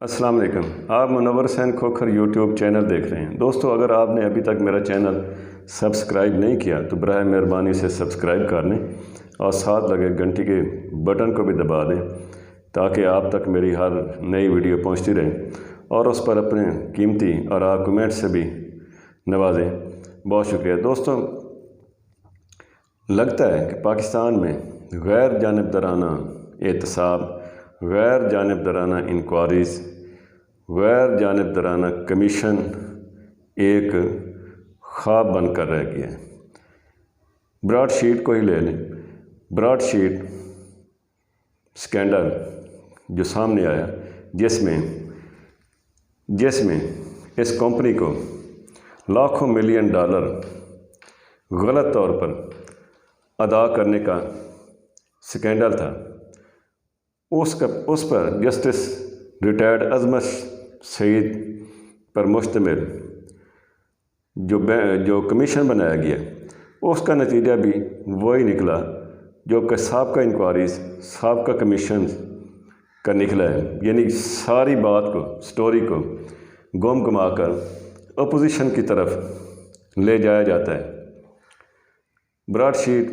السلام علیکم، آپ منور حسین کھوکھر یوٹیوب چینل دیکھ رہے ہیں۔ دوستو، اگر آپ نے ابھی تک میرا چینل سبسکرائب نہیں کیا تو براہ مہربانی سے سبسکرائب کر لیں اور ساتھ لگے گھنٹی کے بٹن کو بھی دبا دیں تاکہ آپ تک میری ہر نئی ویڈیو پہنچتی رہے اور اس پر اپنے قیمتی اور آپ کمنٹ سے بھی نوازیں۔ بہت شکریہ۔ دوستو، لگتا ہے کہ پاکستان میں غیر جانبدارانہ احتساب، غیر جانبدارانہ انکوائریز، غیر جانبدارانہ کمیشن ایک خواب بن کر رہ گیا ہے۔ براڈ شیٹ کو ہی لے لیں۔ براڈ شیٹ سکینڈل جو سامنے آیا، جس میں اس کمپنی کو لاکھوں ملین ڈالر غلط طور پر ادا کرنے کا سکینڈل تھا، اس پر جسٹس ریٹائرڈ عظمت سعید پر مشتمل جو کمیشن بنایا گیا، اس کا نتیجہ بھی وہی نکلا جو کہ سابقہ انکوائریز، سابقہ کمیشن کا نکلا ہے۔ یعنی ساری بات کو، سٹوری کو گم گما کر اپوزیشن کی طرف لے جایا جاتا ہے۔ براڈ شیٹ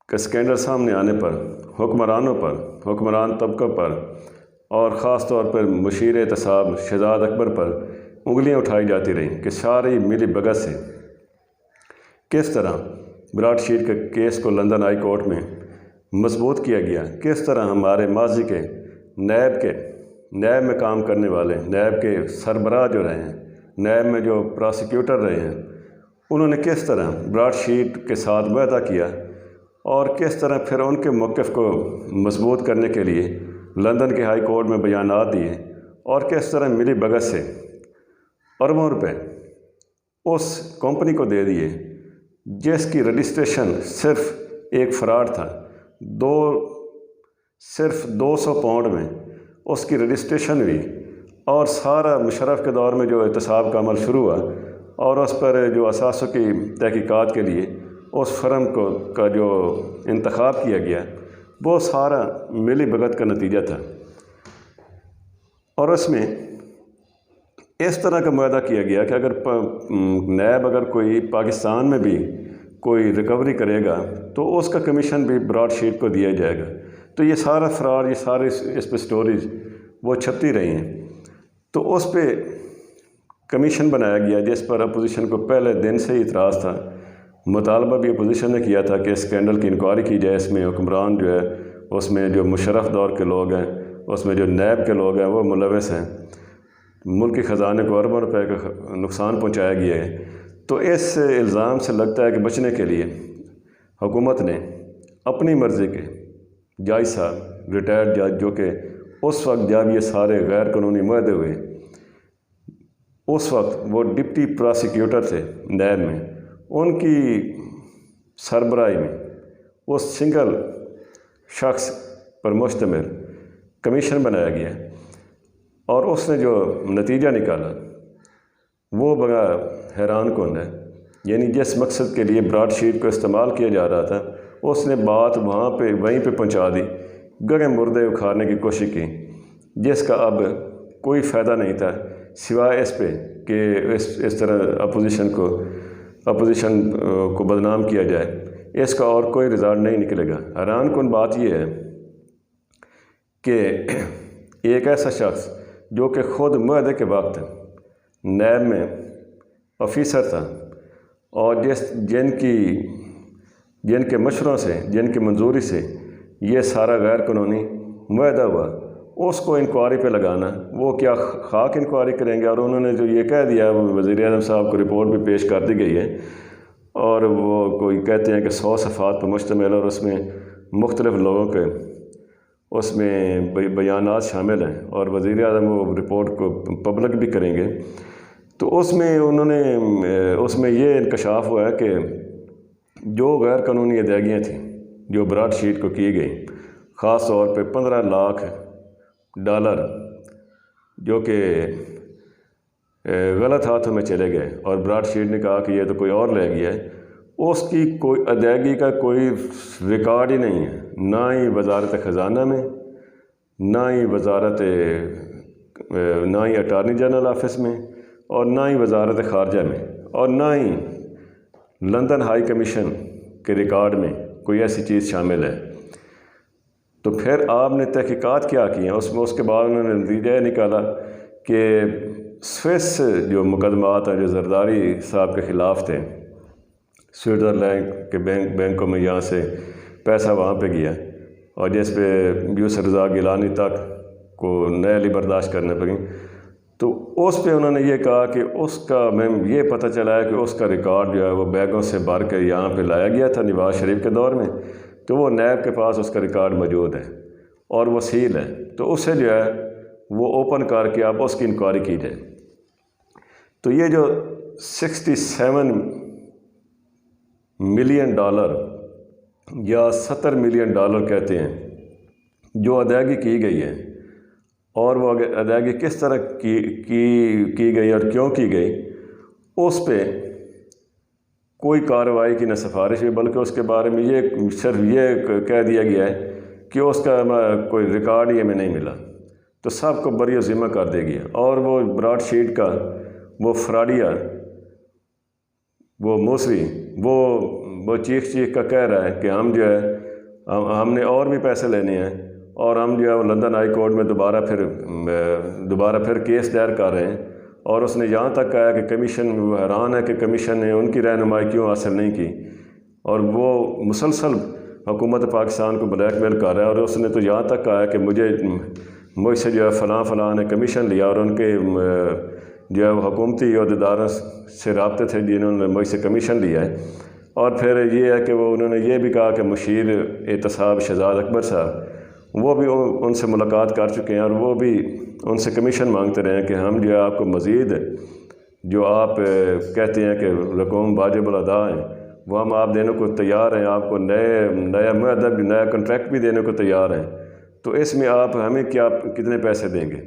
کا سکینڈل سامنے آنے پر حکمرانوں پر، حکمران طبقوں پر اور خاص طور پر مشیر احتساب شہزاد اکبر پر انگلیاں اٹھائی جاتی رہیں کہ ساری ملی بھگت سے کس طرح براڈ شیٹ کے کیس کو لندن ہائی کورٹ میں مضبوط کیا گیا، کس طرح ہمارے ماضی کے نیب میں کام کرنے والے، نیب کے سربراہ جو رہے ہیں، نیب میں جو پراسیکیوٹر رہے ہیں، انہوں نے کس طرح براڈ شیٹ کے ساتھ معاہدہ کیا اور کس طرح پھر ان کے موقف کو مضبوط کرنے کے لیے لندن کے ہائی کورٹ میں بیانات دیے اور کس طرح ملی بھگت سے اربوں روپے اس کمپنی کو دے دیے جس کی رجسٹریشن صرف ایک فراڈ تھا۔ صرف 200 پاؤنڈ میں اس کی رجسٹریشن ہوئی اور سارا مشرف کے دور میں جو احتساب کا عمل شروع ہوا اور اس پر جو اثاثوں کی تحقیقات کے لیے اس فرم کا جو انتخاب کیا گیا، وہ سارا ملی بھگت کا نتیجہ تھا۔ اور اس میں اس طرح کا معاہدہ کیا گیا کہ اگر کوئی پاکستان میں بھی کوئی ریکوری کرے گا تو اس کا کمیشن بھی براڈ شیٹ کو دیا جائے گا۔ تو یہ سارا فراڈ، یہ سارے اس پہ سٹوریز وہ چھپتی رہی ہیں۔ تو اس پہ کمیشن بنایا گیا جس پر اپوزیشن کو پہلے دن سے ہی اعتراض تھا۔ مطالبہ بھی اپوزیشن نے کیا تھا کہ اسکینڈل کی انکوائری کی جائے، اس میں حکمران جو ہے، اس میں جو مشرف دور کے لوگ ہیں، اس میں جو نیب کے لوگ ہیں وہ ملوث ہیں، ملکی خزانے کو اربوں روپے کا نقصان پہنچایا گیا ہے۔ تو اس الزام سے لگتا ہے کہ بچنے کے لیے حکومت نے اپنی مرضی کے جج صاحب، ریٹائرڈ جج، جو کہ اس وقت جب یہ سارے غیر قانونی معاہدے ہوئے، اس وقت وہ ڈپٹی پراسیکیوٹر تھے نیب میں، ان کی سربراہی میں وہ سنگل شخص پر مشتمل کمیشن بنایا گیا اور اس نے جو نتیجہ نکالا وہ بڑا حیران کن ہے۔ یعنی جس مقصد کے لیے براڈ شیٹ کو استعمال کیا جا رہا تھا، اس نے بات وہیں پہ پہنچا دی، گڑھے مردے اکھاڑنے کی کوشش کی، جس کا اب کوئی فائدہ نہیں تھا سوائے اس پہ کہ اس طرح اپوزیشن کو بدنام کیا جائے۔ اس کا اور کوئی رزلٹ نہیں نکلے گا۔ حیران کن بات یہ ہے کہ ایک ایسا شخص جو کہ خود معاہدے کے وقت نیب میں آفیسر تھا اور جن کے مشوروں سے، جن کی منظوری سے یہ سارا غیر قانونی معاہدہ ہوا، اس کو انکوائری پہ لگانا، وہ کیا خاک انکوائری کریں گے؟ اور انہوں نے جو یہ کہہ دیا، وہ وزیر اعظم صاحب کو رپورٹ بھی پیش کر دی گئی ہے اور وہ کوئی کہتے ہیں کہ 100 صفحات پر مشتمل اور اس میں مختلف لوگوں کے اس میں بیانات شامل ہیں اور وزیر اعظم وہ رپورٹ کو پبلک بھی کریں گے۔ تو اس میں یہ انکشاف ہوا ہے کہ جو غیر قانونی ادائیگیاں تھیں جو براڈ شیٹ کو کی گئی، خاص طور پہ 15 لاکھ ڈالر جو کہ غلط ہاتھوں میں چلے گئے اور براڈ شیٹ نے کہا کہ یہ تو کوئی اور لے گیا ہے، اس کی کوئی ادائیگی کا کوئی ریکارڈ ہی نہیں ہے، نہ ہی وزارت خزانہ میں، نہ ہی وزارت نہ ہی اٹارنی جنرل آفس میں، اور نہ ہی وزارت خارجہ میں، اور نہ ہی لندن ہائی کمیشن کے ریکارڈ میں کوئی ایسی چیز شامل ہے۔ تو پھر آپ نے تحقیقات کیا کی ہیں اس کے بعد انہوں نے نتیجہ یہ نکالا کہ سوئس جو مقدمات ہیں جو زرداری صاحب کے خلاف تھے، سوئٹزرلینڈ کے بینکوں میں یہاں سے پیسہ وہاں پہ گیا، اور جس پہ یوسف رضا گیلانی تک کو نئے برداشت کرنے پڑیں، تو اس پہ انہوں نے یہ کہا کہ اس کا میں یہ پتہ چلا ہے کہ اس کا ریکارڈ جو ہے وہ بیگوں سے بھر کے یہاں پہ لایا گیا تھا نواز شریف کے دور میں، تو وہ نیب کے پاس اس کا ریکارڈ موجود ہے اور وہ سیل ہے، تو اسے جو ہے وہ اوپن کر کے اب اس کی انکوائری کی جائے۔ تو یہ جو $67 ملین یا $70 ملین کہتے ہیں جو ادائیگی کی گئی ہے، اور وہ ادائیگی کس طرح کی گئی اور کیوں کی گئی، اس پہ کوئی کارروائی کی نہ سفارش ہے، بلکہ اس کے بارے میں یہ صرف یہ کہہ دیا گیا ہے کہ اس کا کوئی ریکارڈ ہی ہمیں نہیں ملا، تو سب کو بری ذمہ کر دے گیا۔ اور وہ براڈ شیٹ کا وہ فراڈیا، وہ موسوی، وہ چیخ کا کہہ رہا ہے کہ ہم جو ہے ہم نے اور بھی پیسے لینے ہیں، اور ہم جو ہے وہ لندن ہائی کورٹ میں دوبارہ پھر کیس دائر کر رہے ہیں، اور اس نے یہاں تک کہا کہ کمیشن وہ حیران ہے کہ کمیشن نے ان کی رہنمائی کیوں حاصل نہیں کی، اور وہ مسلسل حکومت پاکستان کو بلیک میل کر رہا ہے، اور اس نے تو یہاں تک کہا ہے کہ مجھ سے جو ہے فلاں نے کمیشن لیا، اور ان کے جو ہے وہ حکومتی عہدیداروں سے رابطے تھے جنہوں نے مجھ سے کمیشن لیا ہے۔ اور پھر یہ ہے کہ انہوں نے یہ بھی کہا کہ مشیر احتساب شہزاد اکبر صاحب وہ بھی ان سے ملاقات کر چکے ہیں، اور وہ بھی ان سے کمیشن مانگتے رہے ہیں کہ ہم جو ہے آپ کو مزید جو آپ کہتے ہیں کہ رقوم واجب الادا ہیں وہ ہم آپ دینے کو تیار ہیں، آپ کو نیا معاہدہ بھی، نیا کنٹریکٹ بھی دینے کو تیار ہیں، تو اس میں آپ ہمیں کتنے پیسے دیں گے۔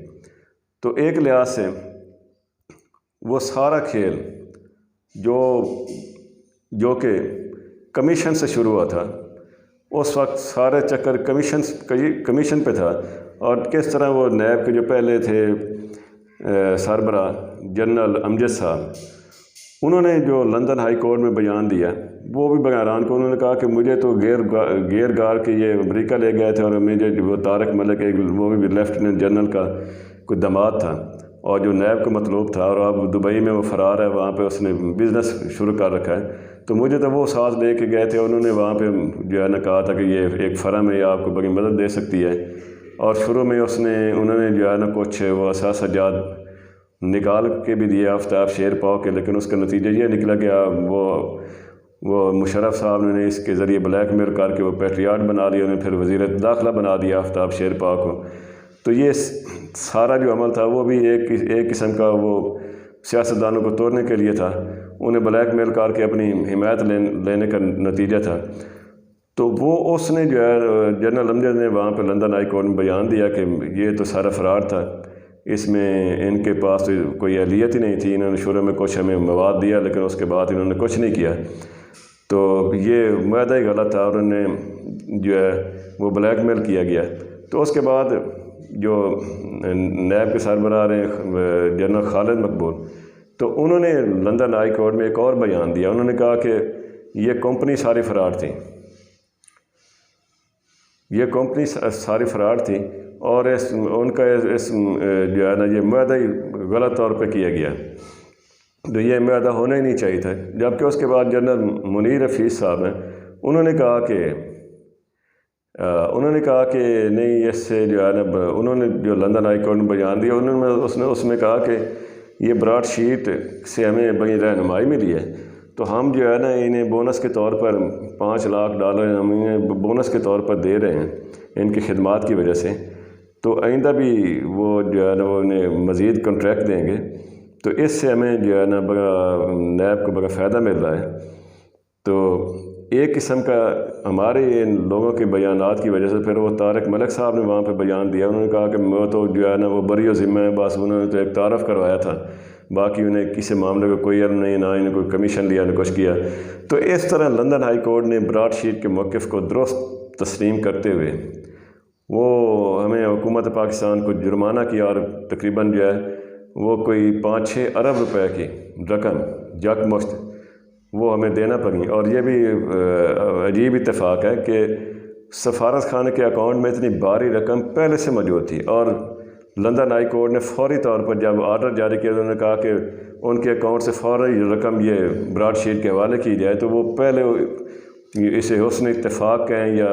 تو ایک لحاظ سے وہ سارا کھیل جو کہ کمیشن سے شروع ہوا تھا، اس وقت سارے چکر کمیشن پہ تھا، اور کس طرح وہ نیب کے جو پہلے تھے سربراہ جنرل امجد صاحب، انہوں نے جو لندن ہائی کورٹ میں بیان دیا وہ بھی بڑا حیران کو، انہوں نے کہا کہ مجھے تو گیر گار کے یہ امریکہ لے گئے تھے، اور مجھے وہ طارق ملک وہ بھی لیفٹیننٹ جنرل کا کوئی داماد تھا، اور جو نیب کو مطلوب تھا، اور اب دبئی میں وہ فرار ہے، وہاں پہ اس نے بزنس شروع کر رکھا ہے، تو مجھے تو وہ ساتھ لے کے گئے تھے، انہوں نے وہاں پہ جو ہے نا کہا تھا کہ یہ ایک فرم ہے، یہ آپ کو بڑی مدد دے سکتی ہے، اور شروع میں انہوں نے جو ہے نا کچھ وہ اثاثہ نکال کے بھی دیے آفتاب شیر پاؤ کے، لیکن اس کا نتیجہ یہ نکلا کہ وہ مشرف صاحب نے اس کے ذریعے بلیک میل کر کے وہ پیٹریاٹ بنا لیا، انہیں پھر وزیر داخلہ بنا دیا آفتاب شیر پاؤ کو۔ تو یہ سارا جو عمل تھا وہ بھی ایک قسم کا وہ سیاستدانوں کو توڑنے کے لیے تھا، انہیں بلیک میل کر کے اپنی حمایت لینے کا نتیجہ تھا۔ تو وہ اس نے جو ہے جنرل امجد نے وہاں پہ لندن ہائی کورٹ میں بیان دیا کہ یہ تو سارا فراڈ تھا، اس میں ان کے پاس کوئی اہلیت ہی نہیں تھی، انہوں نے شروع میں کچھ ہمیں مواد دیا لیکن اس کے بعد انہوں نے کچھ نہیں کیا، تو یہ معاہدہ ہی غلط تھا، اور انہیں جو ہے وہ بلیک میل کیا گیا۔ تو اس کے بعد جو نیب کے سربراہ رہے جنرل خالد مقبول، تو انہوں نے لندن ہائی کورٹ میں ایک اور بیان دیا، انہوں نے کہا کہ یہ کمپنی ساری فراڈ تھی، یہ کمپنی ساری فراڈ تھی، اور ان کا جو ہے نا یہ معاہدہ ہی غلط طور پہ کیا گیا، تو یہ معاہدہ ہونا ہی نہیں چاہیے تھا۔ جبکہ اس کے بعد جنرل منیر حفیظ صاحب ہیں، انہوں نے کہا کہ نہیں، اس سے جو ہے نا انہوں نے جو لندن ہائی کورٹ میں بیان دیا، اس میں کہا کہ یہ براڈ شیٹ سے ہمیں بڑی رہنمائی ملی ہے، تو ہم جو ہے نا انہیں بونس کے طور پر $5 لاکھ ہم انہیں بونس کے طور پر دے رہے ہیں ان کی خدمات کی وجہ سے، تو آئندہ بھی وہ جو ہے نا وہ انہیں مزید کنٹریکٹ دیں گے، تو اس سے ہمیں جو ہے نا بڑا نیب کو بڑا فائدہ مل رہا ہے۔ تو ایک قسم کا ہمارے ان لوگوں کے بیانات کی وجہ سے پھر وہ طارق ملک صاحب نے وہاں پہ بیان دیا، انہوں نے کہا کہ وہ تو جو ہے نا وہ بری و ذمہ ہے، بس انہوں نے تو ایک تعارف کروایا تھا، باقی انہیں کسی معاملے کا کوئی علم نہیں، نہ انہیں کوئی کمیشن لیا نہ کچھ کیا۔ تو اس طرح لندن ہائی کورٹ نے براڈ شیٹ کے موقف کو درست تسلیم کرتے ہوئے وہ ہمیں حکومت پاکستان کو جرمانہ کیا اور تقریباً جو ہے وہ کوئی 5-6 ارب روپے کی رقم یکمشت وہ ہمیں دینا پڑی۔ اور یہ بھی عجیب اتفاق ہے کہ سفارت خانے کے اکاؤنٹ میں اتنی بھاری رقم پہلے سے موجود تھی، اور لندن ہائی کورٹ نے فوری طور پر جب آرڈر جاری کیا انہوں نے کہا کہ ان کے اکاؤنٹ سے فوری رقم یہ براڈ شیٹ کے حوالے کی جائے، تو وہ پہلے اسے حسن اتفاق کہیں یا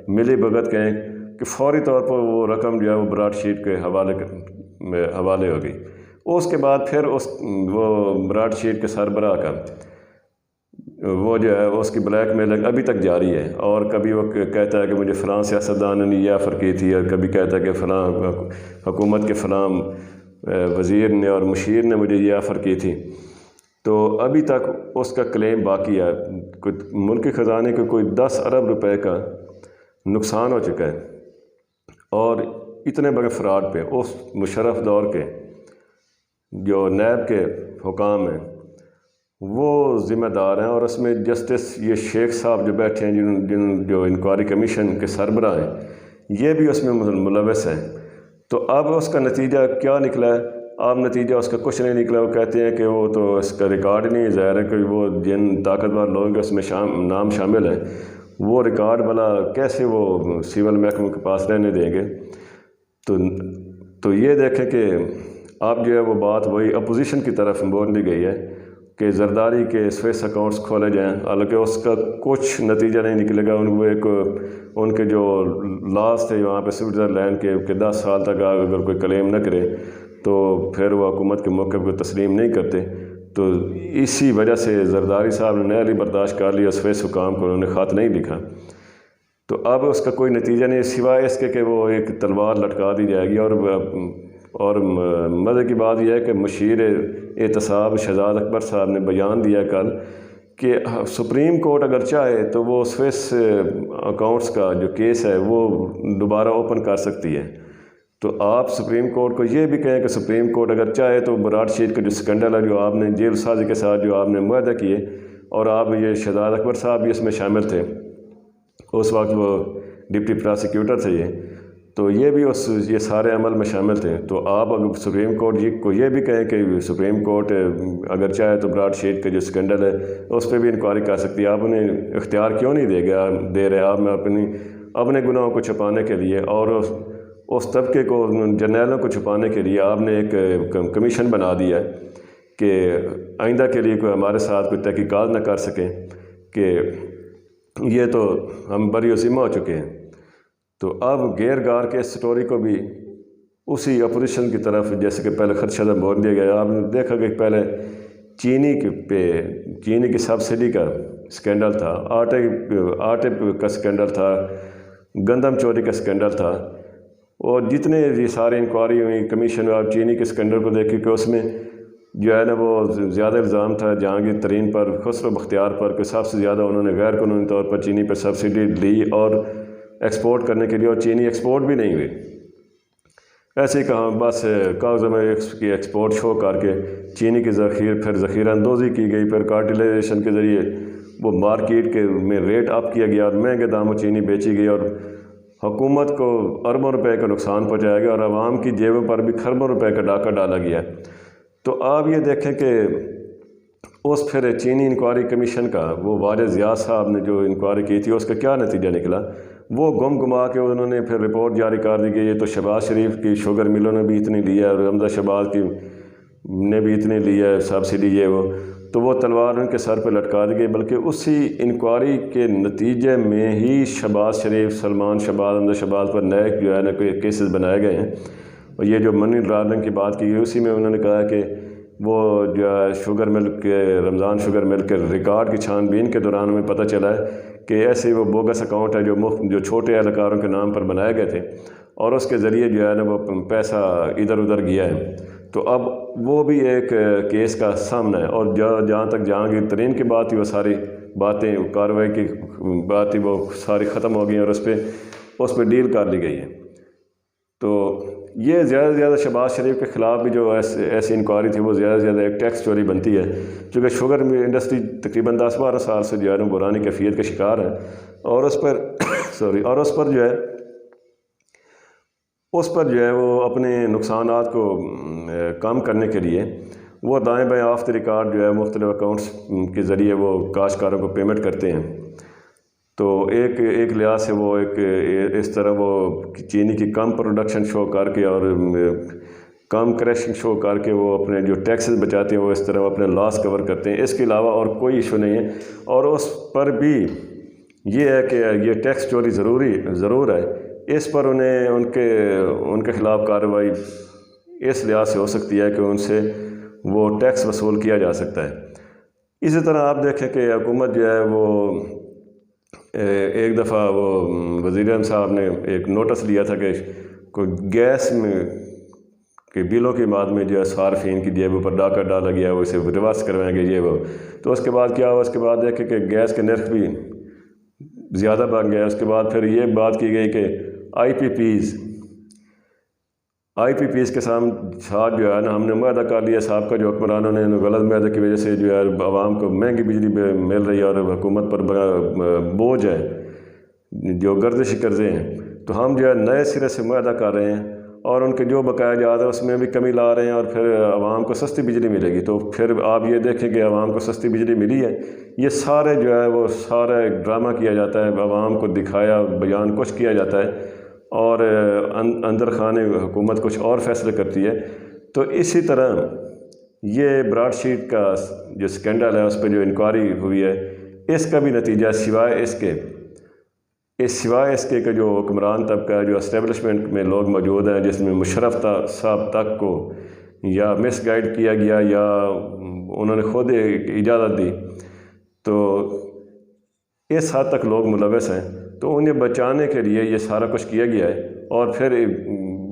ملی بھگت کہیں کہ فوری طور پر وہ رقم جو ہے وہ براڈ شیٹ کے حوالے ہو گئی۔ اس کے بعد پھر وہ براڈ شیٹ کے سربراہ کا وہ جو ہے اس کی بلیک میلنگ ابھی تک جاری ہے، اور کبھی وہ کہتا ہے کہ مجھے فلاں سیاستدان نے یہ آفر کی تھی، اور کبھی کہتا ہے کہ فلاں حکومت کے فلاں وزیر نے اور مشیر نے مجھے یہ آفر کی تھی۔ تو ابھی تک اس کا کلیم باقی ہے۔ ملکی خزانے کو کوئی 10 ارب روپے کا نقصان ہو چکا ہے، اور اتنے بڑے فراڈ پہ اس مشرف دور کے جو نیب کے حکام ہیں وہ ذمہ دار ہیں، اور اس میں جسٹس یہ شیخ صاحب جو بیٹھے ہیں جو انکوائری کمیشن کے سربراہ ہیں، یہ بھی اس میں ملوث ہیں۔ تو اب اس کا نتیجہ کیا نکلا ہے؟ اب نتیجہ اس کا کچھ نہیں نکلا۔ وہ کہتے ہیں کہ وہ تو اس کا ریکارڈ نہیں ظاہر ہے کہ وہ جن طاقتور لوگ اس میں نام شامل ہیں وہ ریکارڈ بلا کیسے وہ سول محکمہ کے پاس رہنے دیں گے۔ تو یہ دیکھیں کہ اب جو ہے وہ بات وہی اپوزیشن کی طرف بول دی گئی ہے کہ زرداری کے سوئس اکاؤنٹس کھولے جائیں، حالانکہ اس کا کچھ نتیجہ نہیں نکلے گا۔ ان کے جو لاز تھے وہاں پہ سوئٹزرلینڈ کے کہ 10 سال تک اگر کوئی کلیم نہ کرے تو پھر وہ حکومت کے موقف کو تسلیم نہیں کرتے۔ تو اسی وجہ سے زرداری صاحب نے نیا برداشت کر لیا، سوئس حکام کو انہوں نے خط نہیں لکھا۔ تو اب اس کا کوئی نتیجہ نہیں سوائے اس کے کہ وہ ایک تلوار لٹکا دی جائے گی۔ اور مزے کی بات یہ ہے کہ مشیر احتساب شہزاد اکبر صاحب نے بیان دیا کل کہ سپریم کورٹ اگر چاہے تو وہ سوئس اکاؤنٹس کا جو کیس ہے وہ دوبارہ اوپن کر سکتی ہے۔ تو آپ سپریم کورٹ کو یہ بھی کہیں کہ سپریم کورٹ اگر چاہے تو براڈ شیٹ کا جو اسکینڈل ہے جو آپ نے جیل سازی کے ساتھ جو آپ نے معاہدہ کیے، اور آپ یہ شہزاد اکبر صاحب بھی اس میں شامل تھے، اس وقت وہ ڈپٹی پراسیکیوٹر تھے تو یہ بھی یہ سارے عمل میں شامل تھے۔ تو آپ اگر سپریم کورٹ کو یہ بھی کہیں کہ سپریم کورٹ اگر چاہے تو براڈ شیٹ کا جو اسکینڈل ہے اس پہ بھی انکوائری کر سکتی ہے۔ آپ انہیں اختیار کیوں نہیں دے رہے؟ آپ اپنے گناہوں کو چھپانے کے لیے اور اس طبقے کو جرنیلوں کو چھپانے کے لیے آپ نے ایک کمیشن بنا دیا ہے کہ آئندہ کے لیے کوئی ہمارے ساتھ کوئی تحقیقات نہ کر سکے کہ یہ تو ہم بری و ذمہ ہو چکے ہیں۔ تو اب غیر غار کے سٹوری کو بھی اسی اپوزیشن کی طرف جیسے کہ پہلے خدشہ بول دیا گیا۔ آپ نے دیکھا کہ پہلے چینی کی سبسڈی کا سکینڈل تھا، آٹے کا سکینڈل تھا، گندم چوری کا سکینڈل تھا، اور جتنے یہ سارے انکوائری ہوئی کمیشن میں آپ چینی کے سکینڈل کو دیکھیں کہ اس میں جو ہے نا وہ زیادہ الزام تھا جہانگیر ترین پر، خسرو بختیار پر، کہ سب سے زیادہ انہوں نے غیر قانونی طور پر چینی پر سبسڈی لی اور ایکسپورٹ کرنے کے لیے، اور چینی ایکسپورٹ بھی نہیں ہوئی۔ ایسے ہی کہاں بس کاغذوں میں کی ایکسپورٹ شو کر کے چینی کی پھر ذخیرہ اندوزی کی گئی، پھر کارٹلائزیشن کے ذریعے وہ مارکیٹ کے میں ریٹ اپ کیا گیا اور مہنگے داموں چینی بیچی گئی، اور حکومت کو اربوں روپے کا نقصان پہنچایا گیا، اور عوام کی جیبوں پر بھی کھربوں روپے کا ڈاکہ ڈالا گیا۔ تو آپ یہ دیکھیں کہ اس پھر چینی انکوائری کمیشن کا وہ واجد ضیاء صاحب نے جو انکوائری کی تھی اس کا کیا نتیجہ نکلا؟ وہ گما کے انہوں نے پھر رپورٹ جاری کر دی کہ یہ تو شہباز شریف کی شوگر ملوں نے بھی اتنی لی ہے، اور حمزہ شہباز کی نے بھی اتنی لی ہے سبسڈی یہ وہ، تو وہ تلوار ان کے سر پہ لٹکا دی گئی۔ بلکہ اسی انکوائری کے نتیجے میں ہی شہباز شریف، سلمان شہباز، حمزہ شہباز پر نئے جو ہے نا کوئی کیسز بنائے گئے ہیں۔ اور یہ جو منی لانڈرنگ کی بات کی گئی اسی میں انہوں نے کہا کہ وہ جو ہے شوگر ملک کے رمضان شوگر ملک کے ریکارڈ کی چھان بین کے دوران ہمیں پتہ چلا ہے کہ ایسے وہ بوگس اکاؤنٹ ہے جو چھوٹے اہلکاروں کے نام پر بنائے گئے تھے، اور اس کے ذریعے جو ہے نا وہ پیسہ ادھر ادھر گیا ہے۔ تو اب وہ بھی ایک کیس کا سامنا ہے، اور جہاں تک جہانگیر ترین کی بات تھی وہ ساری باتیں کارروائی کی بات تھی وہ ساری ختم ہو گئی اور اس پہ ڈیل کر لی گئی ہے۔ تو یہ زیادہ سے زیادہ شہباز شریف کے خلاف بھی جو ایسی انکوائری تھی وہ زیادہ سے زیادہ ایک ٹیکس چوری بنتی ہے، چونکہ شوگر انڈسٹری تقریباً 10-12 سال سے جو ہے بحرانی کیفیت کا شکار ہے، اور اس پر جو ہے اس پر جو ہے وہ اپنے نقصانات کو کم کرنے کے لیے وہ دائیں بائیں آف دی ریکارڈ جو ہے مختلف اکاؤنٹس کے ذریعے وہ کاشتکاروں کو پیمنٹ کرتے ہیں۔ تو ایک لحاظ سے وہ اس طرح وہ چینی کی کم پروڈکشن شو کر کے اور کم کریشنگ شو کر کے وہ اپنے جو ٹیکسز بچاتے ہیں وہ اس طرح وہ اپنے لاس کور کرتے ہیں۔ اس کے علاوہ اور کوئی ایشو نہیں ہے، اور اس پر بھی یہ ہے کہ یہ ٹیکس چوری ضرور ہے، اس پر انہیں ان کے خلاف کارروائی اس لحاظ سے ہو سکتی ہے کہ ان سے وہ ٹیکس وصول کیا جا سکتا ہے۔ اسی طرح آپ دیکھیں کہ حکومت جو ہے وہ ایک دفعہ وہ وزیر اعظم صاحب نے ایک نوٹس لیا تھا کہ کوئی گیس میں کہ بلوں کی ماد میں جو ہے صارفین کی جیبوں پر ڈاکہ ڈالا گیا ہے، وہ اسے ریورس کروائیں گے یہ وہ۔ تو اس کے بعد کیا ہوا، اس کے بعد دیکھیں کہ گیس کے نرخ بھی زیادہ بڑھ گیا۔ اس کے بعد پھر یہ بات کی گئی کہ آئی پی پیز کے ساتھ جو ہے نا ہم نے معاہدہ کر لیا، صاحب کا جو حکمرانوں نے غلط معاہدے کی وجہ سے جو ہے عوام کو مہنگی بجلی مل رہی ہے اور حکومت پر بڑا بوجھ ہے جو گردشی قرضے ہیں، تو ہم جو ہے نئے سرے سے معاہدہ کر رہے ہیں اور ان کے جو بقایا جات ہے اس میں بھی کمی لا رہے ہیں اور پھر عوام کو سستی بجلی ملے گی۔ تو پھر آپ یہ دیکھیں کہ عوام کو سستی بجلی ملی ہے، یہ سارے جو ہے وہ سارا ڈرامہ کیا جاتا ہے، عوام کو دکھایا بیان کچھ کیا جاتا ہے اور اندر خانے حکومت کچھ اور فیصلے کرتی ہے۔ تو اسی طرح یہ براڈ شیٹ کا جو سکینڈل ہے اس پہ جو انکوائری ہوئی ہے، اس کا بھی نتیجہ سوائے اس کے کہ جو حکمران طبقہ ہے، جو اسٹیبلشمنٹ میں لوگ موجود ہیں جس میں مشرف صاحب تک کو یا مس گائیڈ کیا گیا یا انہوں نے خود اجازت دی، تو اس حد تک لوگ ملوث ہیں۔ تو انہیں بچانے کے لیے یہ سارا کچھ کیا گیا ہے اور پھر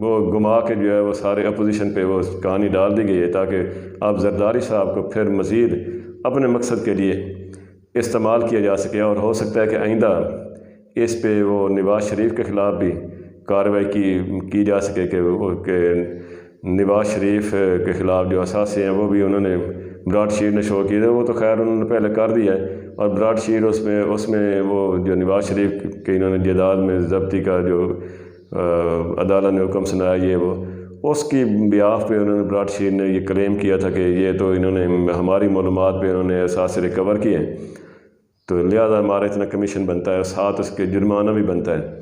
وہ گما کے جو ہے وہ سارے اپوزیشن پہ وہ کہانی ڈال دی گئی ہے تاکہ اب زرداری صاحب کو پھر مزید اپنے مقصد کے لیے استعمال کیا جا سکے، اور ہو سکتا ہے کہ آئندہ اس پہ وہ نواز شریف کے خلاف بھی کارروائی کی جا سکے کہ نواز شریف کے خلاف جو اثاثے ہیں وہ بھی انہوں نے براڈ شیٹ نے شو کیے تھے، وہ تو خیر انہوں نے پہلے کر دیا ہے، اور براڈ شیٹ اس میں وہ جو نواز شریف کے انہوں نے جائیداد میں ضبطی کا جو عدالت نے حکم سنایا یہ وہ اس کی بیاف پہ انہوں نے براڈ شیٹ نے یہ کلیم کیا تھا کہ یہ تو انہوں نے ہماری معلومات پہ انہوں نے اثاثے ریکور کیے ہیں، تو لہذا ہمارا اتنا کمیشن بنتا ہے، ساتھ اس کے جرمانہ بھی بنتا ہے۔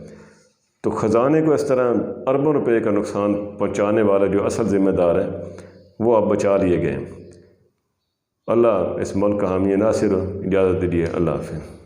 تو خزانے کو اس طرح اربوں روپے کا نقصان پہنچانے والا جو اصل ذمہ دار ہے وہ اب بچا لیے گئے ہیں۔ اللہ اس ملک کا حامی ناصر ہو۔ اجازت دیجیے، اللہ حافظ۔